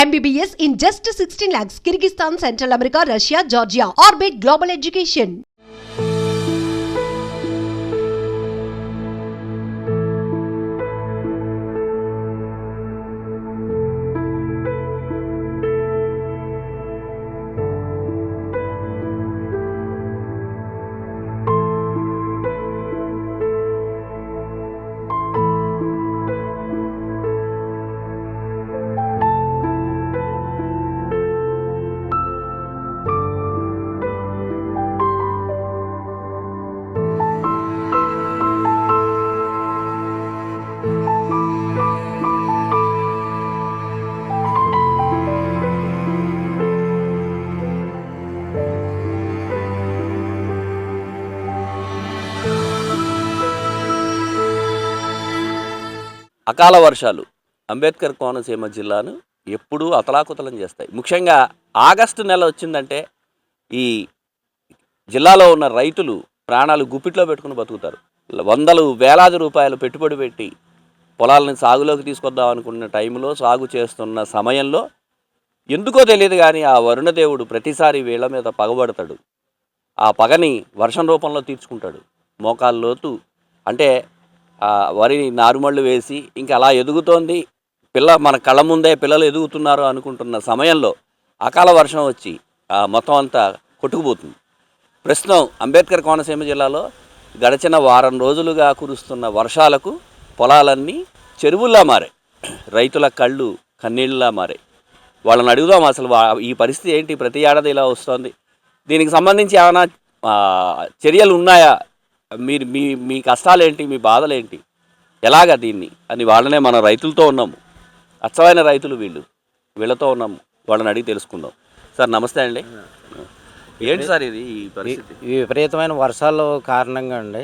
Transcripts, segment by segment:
MBBS in just 16 lakhs. Kyrgyzstan, Central America, Russia, Georgia. Orbit Global Education. అకాల వర్షాలు అంబేద్కర్ కోనసీమ జిల్లాను ఎప్పుడూ అతలాకుతలం చేస్తాయి. ముఖ్యంగా ఆగస్టు నెల వచ్చిందంటే ఈ జిల్లాలో ఉన్న రైతులు ప్రాణాలు గుప్పిట్లో పెట్టుకుని బతుకుతారు. వందలు వేలాది రూపాయలు పెట్టుబడి పెట్టి పొలాలను సాగులోకి తీసుకొద్దాం అనుకున్న టైంలో, సాగు చేస్తున్న సమయంలో ఎందుకో తెలియదు కానీ ఆ వరుణదేవుడు ప్రతిసారి వీళ్ళ మీద పగబడతాడు. ఆ పగని వర్షం రూపంలో తీర్చుకుంటాడు. మోకాళ్ళ లోతు అంటే వరి నారుమళ్ళు వేసి ఇంకా అలా ఎదుగుతోంది, మన కళ్ళ ముందే పిల్లలు ఎదుగుతున్నారు అనుకుంటున్న సమయంలో అకాల వర్షం వచ్చి మొత్తం అంతా కొట్టుకుపోతుంది. ప్రస్తుతం అంబేద్కర్ కోనసీమ జిల్లాలో గడిచిన వారం రోజులుగా కురుస్తున్న వర్షాలకు పొలాలన్నీ చెరువుల్లా మారాయి. రైతుల కళ్ళు కన్నీళ్ళలా మారాయి. వాళ్ళని అడుగుదాం అసలు ఈ పరిస్థితి ఏంటి, ప్రతి ఏడాది ఇలా వస్తుంది, దీనికి సంబంధించి ఏమైనా చర్యలు ఉన్నాయా, మీరు మీ కష్టాలేంటి, మీ బాధలేంటి, ఎలాగా దీన్ని అని వాళ్ళనే మన రైతులతో ఉన్నాము. అచ్చమైన రైతులు వీళ్ళతో ఉన్నాము, వాళ్ళని అడిగి తెలుసుకుందాం. సార్ నమస్తే అండి. ఏంటి సార్ ఇది ఈ పరిస్థితి? ఈ విపరీతమైన వర్షాల కారణంగా అండి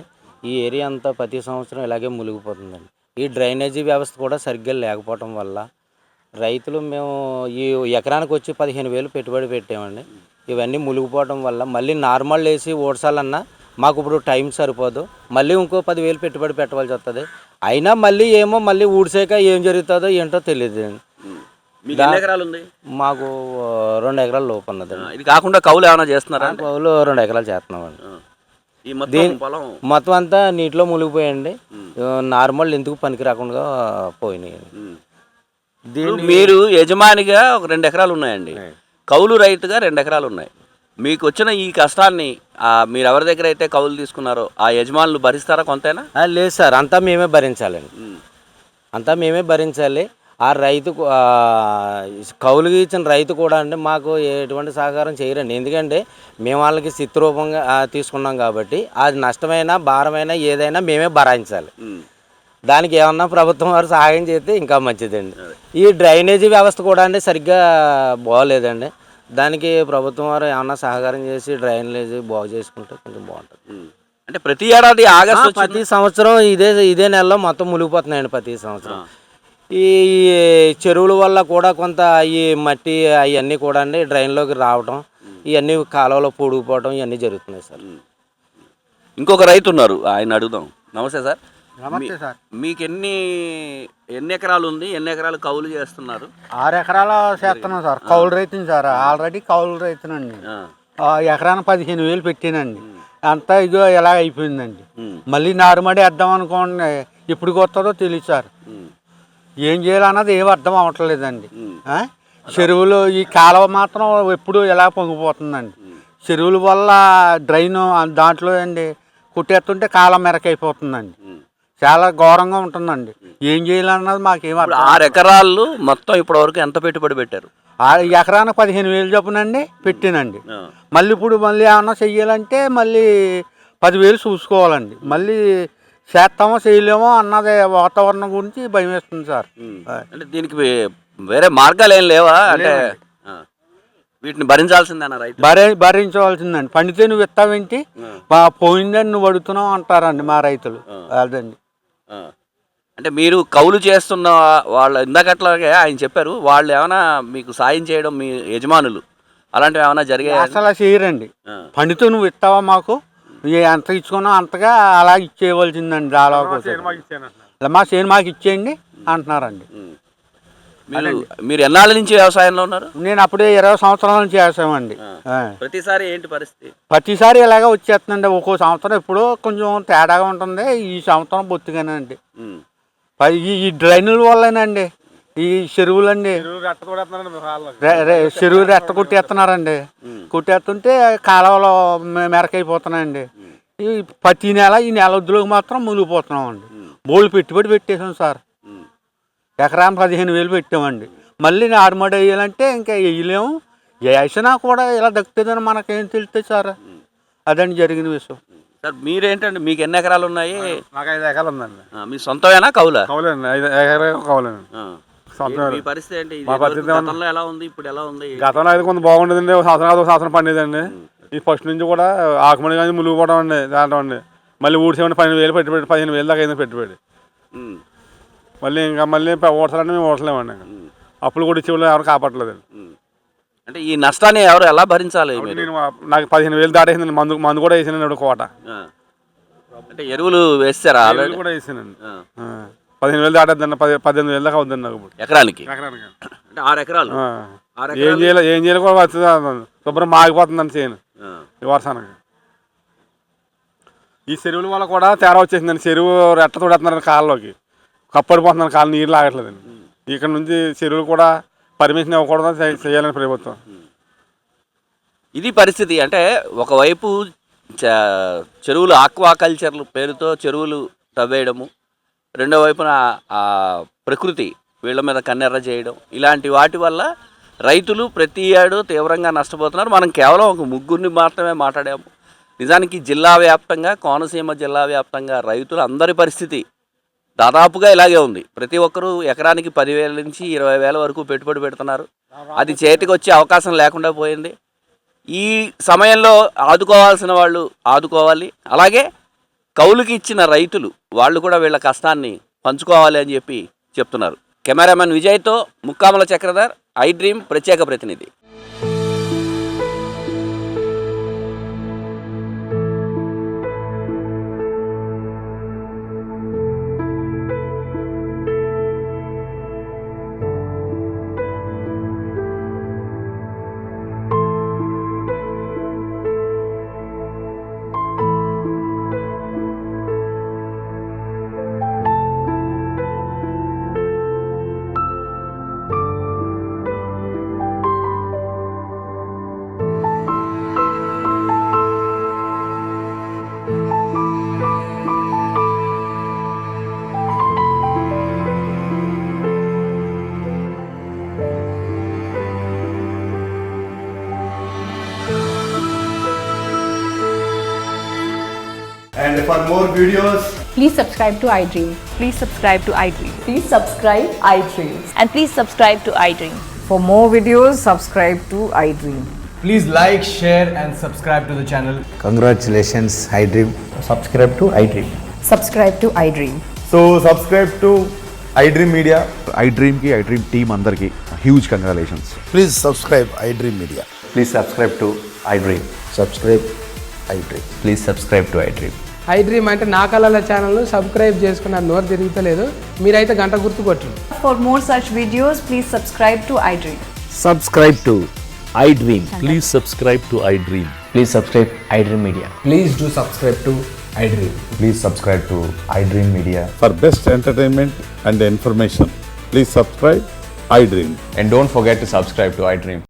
ఈ ఏరియా అంతా ప్రతి సంవత్సరం ఇలాగే మునిగిపోతుందండి. ఈ డ్రైనేజీ వ్యవస్థ కూడా సరిగ్గా లేకపోవటం వల్ల రైతులు మేము ఈ ఎకరానికి వచ్చి 15,000 పెట్టుబడి పెట్టామండి. ఇవన్నీ మునిగిపోవడం వల్ల మళ్ళీ నార్మల్ వేసి ఓడ్చాలన్నా మాకు ఇప్పుడు టైం సరిపోదు, మళ్ళీ ఇంకో 10,000 పెట్టుబడి పెట్టవలసి వస్తుంది. అయినా మళ్ళీ ఊడ్చాక ఏం జరుగుతుందో ఏంటో తెలియదు. మాకు 2 ఎకరాల లోపు ఉన్నదండి. ఇది కాకుండా కౌలు ఏమైనా చేస్తున్నారా? కౌలు 2 ఎకరాలు చేస్తున్నామండి. మొత్తం అంతా నీటిలో మునిగిపోయండి. నార్మల్ ఎందుకు పనికి రాకుండా పోయినాయి. మీరు యజమానిగా ఒక 2 ఎకరాలు ఉన్నాయండి, కౌలు రైతుగా 2 ఎకరాలు ఉన్నాయి. మీకు వచ్చిన ఈ కష్టాన్ని మీరు ఎవరి దగ్గర అయితే కౌలు తీసుకున్నారో ఆ యజమానులు భరిస్తారా కొంతైనా? లేదు సార్, అంతా మేమే భరించాలండి. అంతా మేమే భరించాలి. ఆ రైతు కౌలుకి ఇచ్చిన రైతు కూడా అండి మాకు ఎటువంటి సహకారం చేయరండి. ఎందుకంటే మేము వాళ్ళకి చిత్తు రూపంగా తీసుకున్నాం కాబట్టి అది నష్టమైనా భారమైనా ఏదైనా మేమే భరాయించాలి. దానికి ఏమన్నా ప్రభుత్వం వారు సహాయం చేస్తే ఇంకా మంచిదండి. ఈ డ్రైనేజీ వ్యవస్థ కూడా అండి సరిగ్గా బాగోలేదండి. దానికి ప్రభుత్వం వారు ఏమన్నా సహకారం చేసి డ్రైనేజీ బాగు చేసుకుంటే కొంచెం బాగుంటుంది. అంటే ప్రతి ఏడాది ఆగస్టు ప్రతి సంవత్సరం ఇదే నెలలో మొత్తం మునిగిపోతున్నాయండి. ప్రతి సంవత్సరం ఈ చెరువుల వల్ల కూడా కొంత ఈ మట్టి అవన్నీ కూడా అండి డ్రైన్లోకి రావటం, ఇవన్నీ కాలువలో పొడిగిపోవడం ఇవన్నీ జరుగుతున్నాయి సార్. ఇంకొక రైతు ఉన్నారు, ఆయన అడుగుదాం. నమస్తే సార్. నమస్తే సార్. మీకు ఎన్ని ఎకరాలు ఉంది, ఎన్ని ఎకరాలు కౌలు చేస్తున్నారు? 6 ఎకరాలు చేస్తున్నాం సార్. కౌలు రైతుని సార్, ఆల్రెడీ కౌలు రైతునండి. ఎకరానికి 15,000 పెట్టానండి. అంతా ఇదో ఎలా అయిపోయిందండి. మళ్ళీ నారుమడి వేద్దాం అనుకోండి, ఎప్పుడు వస్తుందో తెలియదు సార్. ఏం చేయాలన్నది ఏం అర్థం అవ్వట్లేదండి. చెరువులు ఈ కాలువ మాత్రం ఎప్పుడు ఎలా పొంగిపోతుందండి. చెరువుల వల్ల డ్రైన్ దాంట్లో అండి కుట్టేస్తుంటే కాలం మెరకైపోతుందండి. చాలా ఘోరంగా ఉంటుందండి. ఏం చేయాలన్నది మాకేం 6 ఎకరాలు మొత్తం ఇప్పటి వరకు ఎంత పెట్టుబడి పెట్టారు? ఎకరానికి 15,000 చొప్పునండి పెట్టానండి. మళ్ళీ ఇప్పుడు ఏమన్నా చెయ్యాలంటే మళ్ళీ 10,000 చూసుకోవాలండి. మళ్ళీ చేస్తామో చేయలేమో అన్నది వాతావరణం గురించి భయం వేస్తుంది సార్. అంటే దీనికి వేరే మార్గాలు ఏం లేవా? అంటే వీటిని భరించాల్సిందేనా రైతు? భరించవలసిందండి. పండితే నువ్వు ఇస్తావేంటి, పోయిందని నువ్వు అడుగుతున్నావు అంటారండి మా రైతులు. అదండి. అంటే మీరు కౌలు చేస్తున్న వాళ్ళు ఇందాకట్లాగే ఆయన చెప్పారు, వాళ్ళు ఏమైనా మీకు సాయం చేయడం మీ యజమానులు అలాంటివి ఏమైనా జరిగాయి? అసలు చేయరండి. పండితే నువ్వు ఇస్తావా, మాకు ఎంత ఇచ్చుకున్నావు అంతగా అలా ఇచ్చేయవలసిందండి. మా చేను మాకు ఇచ్చేయండి అంటున్నారండి. మీరు ఎన్నాళ్ళ నుంచి వ్యవసాయంలో ఉన్నారు? నేను అప్పుడే 20 సంవత్సరాల నుంచి చేసామండి. ప్రతిసారి ఏంటి పరిస్థితి? ప్రతిసారి ఇలాగే వచ్చేస్తుందండి. ఒక్కో సంవత్సరం ఎప్పుడో కొంచెం తేడాగా ఉంటుంది. ఈ సంవత్సరం బొత్తిగానండి. ఈ డ్రైనుల వల్లేనండి, ఈ చెరువులండి, చెరువు రెట్ట కొట్టేస్తున్నారండి. కొట్టేస్తుంటే కాలువలో మెరకైపోతున్నాయండి. ఈ ప్రతి నెల ఈ నెల వద్దులోకి మాత్రం మునిగిపోతున్నామండి. బోళ్ళు పెట్టుబడి పెట్టేసాం సార్. ఎకరానికి 15,000 పెట్టామండి. మళ్ళీ నారుమడి వేయాలంటే ఇంకా వేయలేము. వేసినా కూడా ఇలా దక్కుతుందని మనకేం తెలుస్తుంది సార్. అదండి జరిగిన విషయం. సార్ మీరేంటండి, మీకు ఎన్ని ఎకరాలు ఉన్నాయి? నాకు 5 ఎకరాలు ఉందండి. మీ సొంతమేనా కౌలా? కౌలండి, 5 ఎకరాలు కౌలండి. మీ పరిస్థితి ఏంటి? గతంలో ఎలా ఉంది, ఇప్పుడు ఎలా ఉంది? గతంలో అయితే కొంత బాగుండేదండి. ఒక సంవత్సరం పండేదండి. ఈ ఫస్ట్ నుంచి కూడా ఆకుమడి కానీ మునిగిపోవడం అండి. దాంట్లో అండి మళ్ళీ ఊడ్చేమండి 12,000 పెట్టుబడి, 15,000 దాకా అయింది పెట్టుబడి. మళ్ళీ ఓడసాలంటే మేము ఓడసలేమండి. అప్పులు కూడా ఇచ్చేవాళ్ళు ఎవరు కాపాడలేదండి. అంటే ఈ నష్టాన్ని ఎవరు ఎలా భరించాలి? నాకు 15,000 దాటేసిందండి. మందు కూడా వేసానండి కోట. అంటే ఎరువులు వేస్తారా? కూడా వేసానండి. 15,000 దాటేద్దండి. 18,000 దాకా అవుతుంది నాకు ఇప్పుడు ఎకరానికి. అంటే 6 ఎకరాలు. ఏం చేయాలి కూడా వస్తుంది. శుభ్రం మాగిపోతుందండి చేయను ఈ వర్షానికి. ఈ చెరువుల వల్ల కూడా తేడా వచ్చేసిందండి. చెరువు రెట్ట తోడేస్తున్నారండి కాళ్ళలోకి. కప్పడిపోతున్నాను, కాళ్ళు నీళ్ళు ఆగట్లేదండి. ఇక్కడ నుంచి చెరువులు కూడా పర్మిషన్ ఇవ్వకూడదు చేయాలని ప్రభుత్వం. ఇది పరిస్థితి. అంటే ఒకవైపు చెరువులు ఆక్వాకల్చర్లు పేరుతో చెరువులు తవ్వేయడము, రెండో వైపున ప్రకృతి వీళ్ళ మీద కన్నెర్ర చేయడం, ఇలాంటి వాటి వల్ల రైతులు ప్రతి ఏడు తీవ్రంగా నష్టపోతున్నారు. మనం కేవలం ఒక ముగ్గురిని మాత్రమే మాట్లాడాము. నిజానికి జిల్లా వ్యాప్తంగా, కోనసీమ జిల్లా వ్యాప్తంగా రైతులు అందరి పరిస్థితి దాదాపుగా ఇలాగే ఉంది. ప్రతి ఒక్కరూ ఎకరానికి 10,000 నుంచి 20,000 వరకు పెట్టుబడి పెడుతున్నారు. అది చేతికి వచ్చే అవకాశం లేకుండా పోయింది. ఈ సమయంలో ఆదుకోవాల్సిన వాళ్ళు ఆదుకోవాలి. అలాగే కౌలుకి ఇచ్చిన రైతులు వాళ్ళు కూడా వీళ్ళ కష్టాన్ని పంచుకోవాలి అని చెప్పి చెప్తున్నారు. కెమెరామెన్ విజయ్తో ముక్కామల చక్రధర్, ఐ డ్రీమ్ ప్రత్యేక ప్రతినిధి. And for more videos, please subscribe to iDream. Please subscribe to iDream. Please subscribe iDream. And please subscribe to iDream. For more videos, subscribe to iDream. please like, share and subscribe to the channel. Congratulations, iDream. Subscribe to iDream. Subscribe to iDream. So subscribe to iDream Media. iDream team andarki huge congratulations. Please subscribe iDream Media. Please subscribe to iDream. Subscribe iDream. Please subscribe to iDream. iDream అంటే నా కళల ఛానల్ను subscribe చేసుకున్న నోరు తిరుగుతలేదు. మీరైతే గంట గుర్తు కొట్టండి. For more such videos, please subscribe to iDream. Subscribe to iDream. Please subscribe to iDream. Please subscribe iDream Media. Please do subscribe to iDream. Please subscribe to iDream Media. For best entertainment and information, please subscribe iDream. And don't forget to subscribe to iDream.